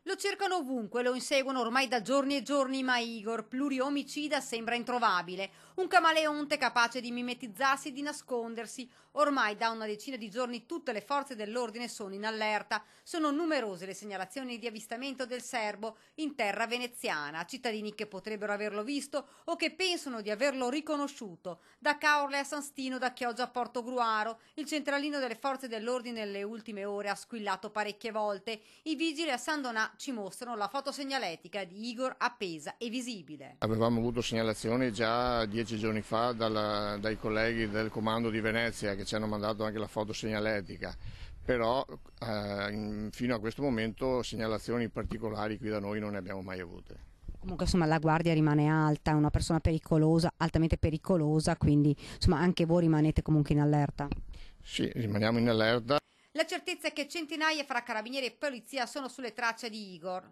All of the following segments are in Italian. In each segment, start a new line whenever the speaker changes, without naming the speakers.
Lo cercano ovunque, lo inseguono ormai da giorni e giorni, ma Igor, pluriomicida, sembra introvabile. Un camaleonte capace di mimetizzarsi e di nascondersi. Ormai da una decina di giorni tutte le forze dell'ordine sono in allerta. Sono numerose le segnalazioni di avvistamento del serbo in terra veneziana. Cittadini che potrebbero averlo visto o che pensano di averlo riconosciuto. Da Caorle a San Stino, da Chioggia a Portogruaro. Il centralino delle forze dell'ordine nelle ultime ore ha squillato parecchie volte. I vigili a San Donà ci mostrano la fotosegnaletica di Igor appesa e visibile.
Avevamo avuto segnalazioni già 10 giorni fa dai colleghi del comando di Venezia che ci hanno mandato anche la fotosegnaletica, però fino a questo momento segnalazioni particolari qui da noi non ne abbiamo mai avute.
Comunque insomma la guardia rimane alta, è una persona pericolosa, altamente pericolosa, quindi insomma anche voi rimanete comunque in allerta.
Sì, rimaniamo in allerta.
La certezza è che centinaia fra carabinieri e polizia sono sulle tracce di Igor.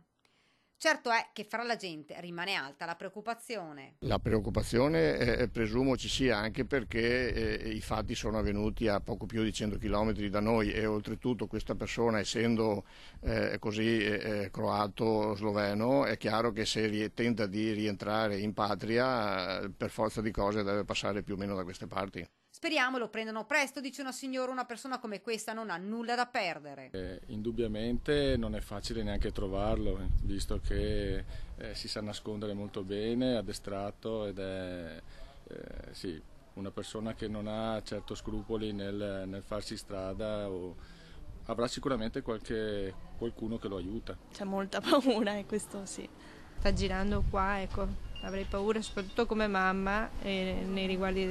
Certo è che fra la gente rimane alta la preoccupazione.
La preoccupazione presumo ci sia anche perché i fatti sono avvenuti a poco più di 100 km da noi e oltretutto questa persona, essendo così croato-sloveno, è chiaro che se tenta di rientrare in patria per forza di cose deve passare più o meno da queste parti.
Speriamo lo prendano presto, dice una signora, una persona come questa non ha nulla da perdere.
Indubbiamente non è facile neanche trovarlo, visto che si sa nascondere molto bene, addestrato ed è sì, una persona che non ha certo scrupoli nel farsi strada o avrà sicuramente qualcuno che lo aiuta.
C'è molta paura, questo sì. Sta girando qua, ecco, avrei paura soprattutto come mamma nei riguardi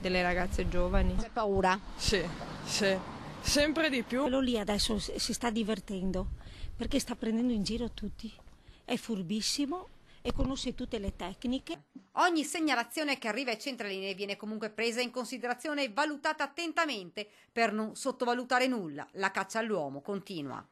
delle ragazze giovani.
C'è paura?
Sì, sì, sempre di più.
Quello lì adesso si sta divertendo perché sta prendendo in giro tutti. È furbissimo e conosce tutte le tecniche.
Ogni segnalazione che arriva ai centralini viene comunque presa in considerazione e valutata attentamente per non sottovalutare nulla. La caccia all'uomo continua.